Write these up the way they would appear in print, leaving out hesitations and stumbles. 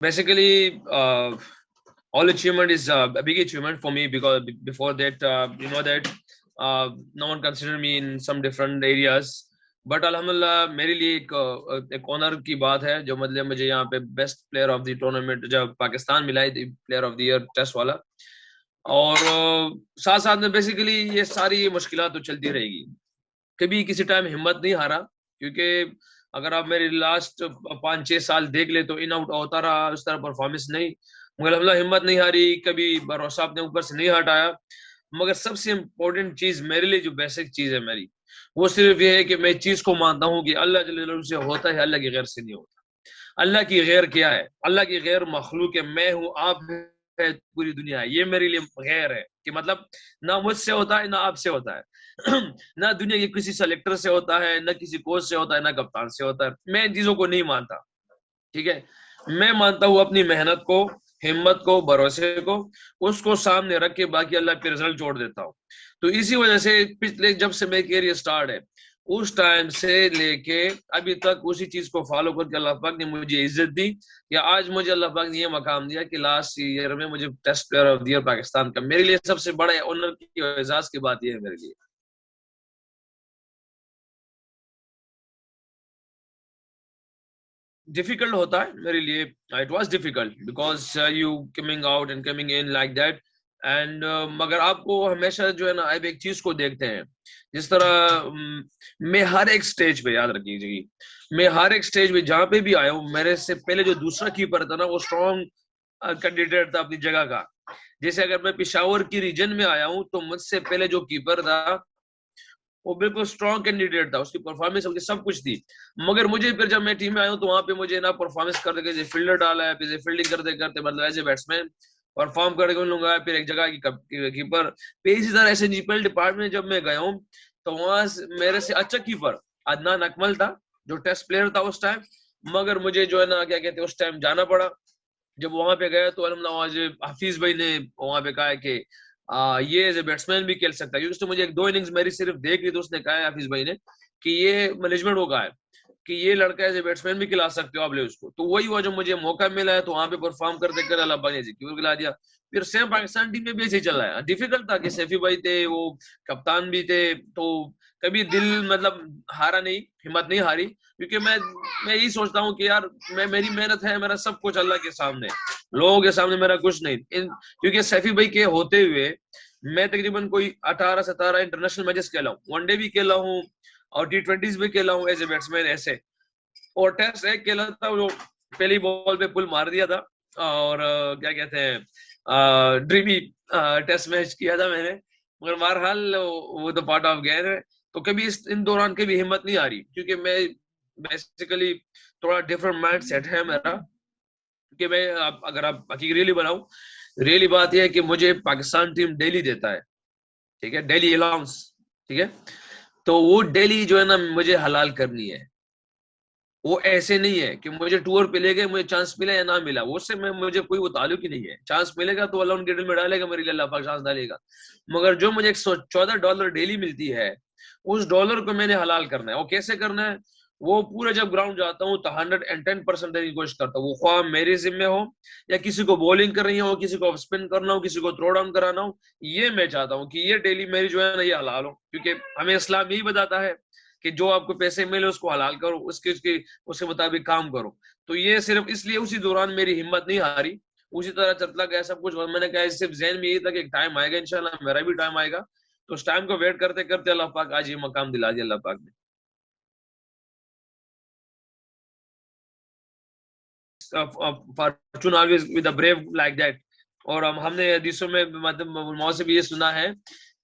Basically, all achievement is a big achievement for me, because before that, that no one considered me in some different areas. But अल्हम्दुलिल्लाह मेरे लिए एक honour की बात है, जो मतलब मुझे यहाँ पे best player of the tournament जब पाकिस्तान मिला है, player of the year test वाला। और साथ साथ में बेसिकली ये सारी मुश्किलात तो चलती रहेगी, कभी किसी टाइम हिम्मत नहीं हारा, क्योंकि अगर आप मेरे लास्ट 5-6 साल देख ले तो इन आउट होता रहा, उस तरह परफॉर्मेंस नहीं, मगर अल्हम्दुलिल्लाह हिम्मत नहीं हारी, कभी भरोसा अपने ऊपर से नहीं हटाया। मगर सबसे इम्पोर्टेंट चीज मेरे लिए, जो बेसिक चीज है मेरी, वो सिर्फ ये है कि मैं चीज को मानता हूँ कि अल्लाह जल्ल जलालहू से होता है, अल्लाह के गैर से नहीं होता। अल्लाह की गैर क्या है? अल्लाह की गैर मखलूक है, मैं हूँ, आप है, पूरी दुनिया है, ये मेरे लिए गैर है। कि मतलब ना मुझसे होता है ना आपसे होता है ना दुनिया के किसी सेलेक्टर से होता है, ना किसी कोच से होता है, ना कप्तान से होता है। मैं इन चीजों को नहीं मानता, ठीक है। मैं मानता हूँ अपनी मेहनत को, हिम्मत को, भरोसे को, उसको सामने रख के बाकी अल्लाह पे रिजल्ट छोड़ देता हूँ। तो इसी वजह से पिछले जब से मेरे कैरियर स्टार्ट है, उस टाइम से लेके अभी तक उसी चीज को फॉलो करके अल्लाह पाक ने मुझे इज्जत दी, या आज मुझे अल्लाह पाक ने ये मकाम दिया कि लास्ट ईयर में मुझे test player of the year Pakistan का, मेरे लिए सबसे बड़ा ऑनर की एजाज की बात यह है मेरे लिए। डिफिकल्ट होता है मेरे लिए, it was difficult because you coming out and coming in like that, and मगर आपको हमेशा जो है ना, आप एक चीज को देखते हैं, जिस तरह मैं हर एक स्टेज पे, याद रखिए, मैं हर एक स्टेज पे जहां पे भी आया हूँ, मेरे से पहले जो दूसरा कीपर था ना, वो स्ट्रॉन्ग कैंडिडेट था अपनी जगह का। जैसे अगर मैं पिशावर की रीजन में आया हूँ, तो मुझसे पहले जो कीपर था वो बिल्कुल स्ट्रॉन्ग कैंडिडेट था, उसकी परफॉर्मेंस उसकी सब कुछ थी। मगर मुझे फिर जब मैं टीम में आया हूँ, तो वहां पे मुझे ना परफॉर्मेंस करते करते फील्डर डाला है, फिर फील्डिंग करते करते मतलब एज ए बैट्समैन परफॉर्म करके लूंगा, फिर एक जगह की कीपर, फिर इसी तरह ऐसे जीपीएल डिपार्टमेंट जब मैं गया हूँ, तो वहां मेरे से अच्छा कीपर अदनान अकमल था, जो टेस्ट प्लेयर था उस टाइम। मगर मुझे जो है ना, क्या कहते हैं, उस टाइम जाना पड़ा। जब वहां पे गया तो अल्हम्दुलिल्लाह हफीज भाई ने वहां पे कहा है कि ये एज ए बैट्समैन भी खेल सकता है, क्योंकि उसने मुझे 1-2 इनिंग्स मेरी सिर्फ देख ली, तो उसने कहा है हफीज भाई ने कि ये मैनेजमेंट होगा है कि ये लड़का एज ए बैट्समैन भी खिला सकते हो आप, ले उसको। तो वही हुआ, जो मुझे मौका मिला है, तो वहां पे परफॉर्म करते कर अल्लाह पाक ने क्यों खिला दिया। फिर सेम पाकिस्तान टीम में भी ऐसे ही चल रहा है। डिफिकल्ट था कि सैफी भाई थे, वो कप्तान भी थे, तो कभी दिल मतलब हारा नहीं, हिम्मत नहीं हारी, क्योंकि मैं यही सोचता हूँ कि यार मेरी मेहनत है, मेरा सब कुछ अल्लाह के सामने, लोगों के सामने मेरा कुछ नहीं। क्योंकि सैफी भाई के होते हुए मैं तकरीबन कोई 18-17 इंटरनेशनल मैचेस खेला हूँ, वनडे भी खेला हूँ और T20s भी खेला हूँ एज ए बैट्समैन ऐसे। और टेस्ट एक खेला था, जो पहली बॉल पे पुल मार दिया था, और क्या कहते हैं, ड्रीमी टेस्ट मैच किया था मैंने। मगर बहरहाल वो तो पार्ट ऑफ गेम है। तो कभी इन दौरान कभी हिम्मत नहीं आ रही, क्योंकि मैं बेसिकली थोड़ा डिफरेंट माइंड सेट है मेरा। क्योंकि मैं अगर आप हकीकत रियली बनाऊं, रियली बात यह है कि मुझे पाकिस्तान टीम डेली देता है, ठीक है, डेली अलाउंस, ठीक है। तो वो डेली जो है ना, मुझे हलाल करनी है। वो ऐसे नहीं है कि मुझे टूर पे ले गए, मुझे चांस मिला या ना मिला, वो से मैं मुझे कोई वो ताल्लुक ही नहीं है। चांस मिलेगा तो अल्लाह उनके दिल में डालेगा, मेरे लिए अल्लाह पाक चांस डालेगा। मगर जो मुझे $114 डेली मिलती है, उस डॉलर को मैंने हलाल करना है। और कैसे करना है? वो पूरे जब ग्राउंड जाता हूँ तो 110% देने की कोशिश करता हूँ, वो ख्वाह मेरे जिम्मे हो या किसी को बॉलिंग करनी हो, किसी को स्पिन करना हो, किसी को थ्रो डाउन कराना हो। ये मैं चाहता हूँ कि ये डेली मेरी जो है ना, ये हलाल हो, क्योंकि हमें इस्लाम यही बताता है कि जो आपको पैसे मिले उसको हलाल करो, उसके मुताबिक काम करो। तो ये सिर्फ इसलिए उसी दौरान मेरी हिम्मत नहीं हारी, उसी तरह चलता गया सब कुछ। मैंने कहा सिर्फ जहन में यही था कि एक टाइम आएगा, इंशाल्लाह मेरा भी टाइम आएगा। तो उस टाइम को वेट करते करते अल्लाह पाक आज ये मकाम दिला दिया अल्लाह पाक ने। Fortune always with a brave like that. और हमने हदीसों में मतलब मौत से भी ये सुना है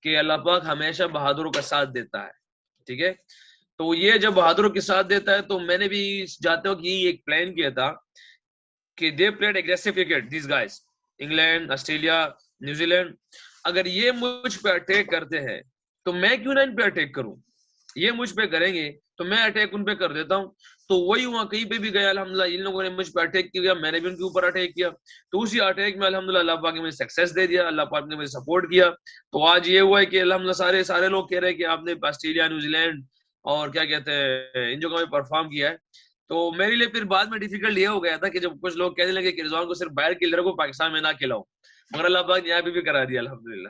कि अल्लाह पाक हमेशा बहादुरों का साथ देता है, ठीक है। तो ये जब बहादुरों के साथ देता है, तो मैंने भी जाते हो कि एक प्लान किया था कि they played aggressive cricket this guys, England, Australia, New Zealand. अगर ये मुझ पे अटैक करते हैं, तो मैं क्यों ना इन पे अटैक करूं? ये मुझ पे करेंगे तो मैं अटैक उन पे कर देता हूँ। तो वही हुआ, कहीं पे भी गया अल्हम्दुलिल्लाह, इन लोगों ने मुझ पे अटैक किया, मैंने भी उनके ऊपर अटैक किया। तो उसी अटैक में अल्हम्दुलिल्लाह अल्लाह पाक ने मुझे सक्सेस दे दिया, अल्लाह पाक ने मुझे सपोर्ट किया। तो आज ये हुआ है कि अल्हम्दुलिल्लाह सारे सारे लोग कह रहे हैं कि आपने ऑस्ट्रेलिया, न्यूजीलैंड और क्या कहते हैं इन जगहों में परफॉर्म किया है। تو میرے لیے پھر بعد میں ڈیفیکلٹ یہ ہو گیا تھا کہ جب کچھ لوگ کہنے لگے کہ رضوان کو صرف باہر کے لڑکوں کو پاکستان میں نہ کھلاؤ، مگر اللہ پاک نے یہاں پہ بھی کرا دیا الحمدللہ.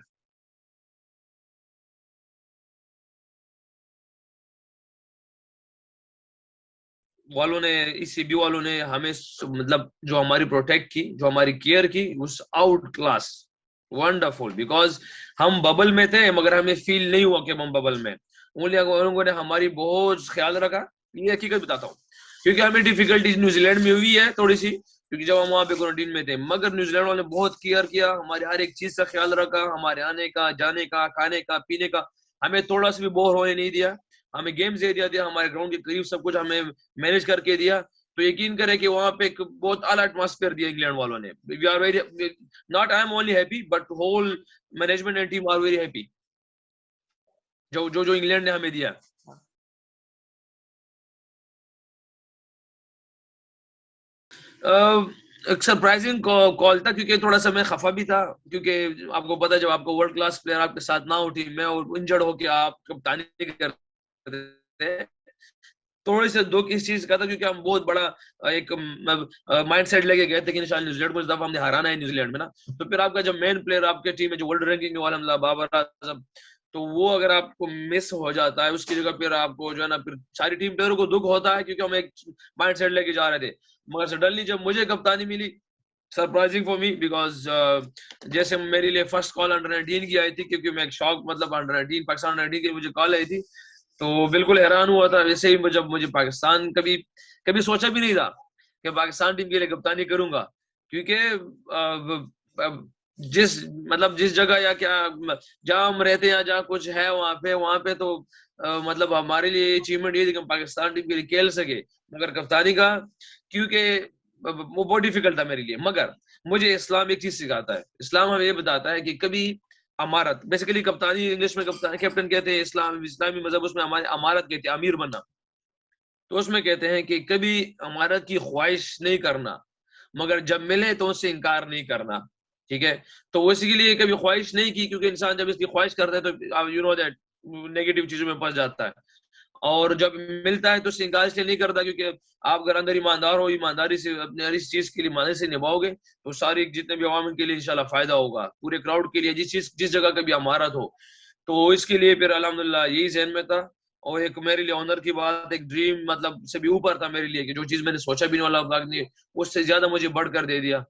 والوں نے ای سی بی والوں نے ہمیں مطلب جو ہماری پروٹیکٹ کی، جو ہماری کیئر کی، اس آؤٹ کلاس ونڈرفل. بیکاز ہم ببل میں تھے مگر ہمیں فیل نہیں ہوا کہ ہم ببل میں. ان لوگوں نے ہماری بہت خیال رکھا، یہ حقیقت بتاتا ہوں. کیونکہ ہمیں ڈیفیکلٹیز نیوزی لینڈ میں ہوئی ہے تھوڑی سی، کیونکہ جب ہم وہاں پہ کوارنٹین میں تھے، مگر نیوزی لینڈ والوں نے بہت کیئر کیا، ہمارے ہر ایک چیز کا خیال رکھا، ہمارے آنے کا، جانے کا، کھانے کا، پینے کا. ہمیں تھوڑا سا بھی بور ہونے نہیں دیا، ہمیں گیمز دے دیا، ہمارے گراؤنڈ کے قریب سب کچھ ہمیں مینج کر کے دیا. تو یقین کرے کہ وہاں پہ ایک بہت اعلیٰ ایٹماسفیئر دیا انگلینڈ والوں نے. We are very not I am only happy but whole management and team are very happy جو انگلینڈ نے ہمیں دیا. ایک سرپرائزنگ کال تھا، کیونکہ تھوڑا سا میں خفا بھی تھا، کیونکہ آپ کو پتا جب آپ کو ورلڈ کلاس پلیئر آپ کے ساتھ نہ ہو ٹیم میں اور انجرڈ ہو کے آپ کپتانی کرتے تھے، تھوڑی سے دکھ اس چیز کا تھا، کیونکہ ہم بہت بڑا ایک مائنڈ سیٹ لے کے گئے تھے کہ انشاءاللہ نیوزی لینڈ کو اس دفعہ ہم نے ہرانا ہے نیوزی لینڈ میں نا. تو پھر آپ کا جب مین پلیئر آپ کے ٹیم میں جو ورلڈ رینکنگ والا حمزہ بابر اعظم، تو وہ اگر آپ کو مس ہو جاتا ہے اس کی جگہ پھر آپ کو جو ہے نا پھر ساری ٹیم پلیئروں کو دکھ ہوتا ہے، کیونکہ ہم ایک مائنڈ سیٹ لے کے جا رہے تھے. مگر سڈنلی جب مجھے کپتانی ملی، سرپرائزنگ فار می، بیکاز جیسے میرے لیے فرسٹ کال انڈر 19 کی آئی تھی، کیونکہ میں ایک شوق مطلب انڈر 19 پاکستان انڈر 19 کی مجھے کال آئی تھی، تو بالکل حیران ہوا تھا. ویسے ہی جب مجھے پاکستان کبھی سوچا بھی نہیں تھا کہ پاکستان ٹیم کے لیے کپتانی کروں گا، کیونکہ جس جگہ یا کیا جہاں ہم رہتے ہیں جہاں کچھ ہے وہاں پہ تو مطلب ہمارے لیے اچیومنٹ یہ تھی کہ ہم پاکستان ٹیم کے لیے کھیل سکے. مگر کپتانی کا کیونکہ وہ بہت ڈیفیکلٹ تھا میرے لیے. مگر مجھے اسلام ایک چیز سکھاتا ہے، اسلام ہمیں یہ بتاتا ہے کہ کبھی امارت، بیسیکلی کپتانی انگلش میں کیپٹن کہتے ہیں، اسلامی مذہب اس میں امارت کہتے ہیں، امیر بننا. تو اس میں کہتے ہیں کہ کبھی امارت کی خواہش نہیں کرنا، مگر جب ملے تو اس سے انکار نہیں کرنا. ٹھیک ہے، تو اسی کے لیے کبھی خواہش نہیں کی، کیونکہ انسان جب اس کی خواہش کرتا ہے تو یو نو دیٹ نیگیٹو چیزوں میں پھنس جاتا ہے. اور جب ملتا ہے تو اس سے انکار اس لیے نہیں کرتا، کیونکہ آپ اگر اندر ایماندار ہو، ایمانداری سے اپنے ہر اس چیز کے لیے ایمانداری سے نبھاؤ گے تو ساری جتنے بھی عوام کے لیے انشاءاللہ فائدہ ہوگا، پورے کراؤڈ کے لیے، جس جگہ کا بھی امارت ہو. تو اس کے لیے پھر الحمدللہ یہی ذہن میں تھا. اور ایک میرے لیے آنر کی بات، ایک ڈریم مطلب سے بھی اوپر تھا میرے لیے، کہ جو چیز میں نے سوچا بھی نہیں، اللہ پاک نے اس سے زیادہ مجھے بڑھ کر دے دیا.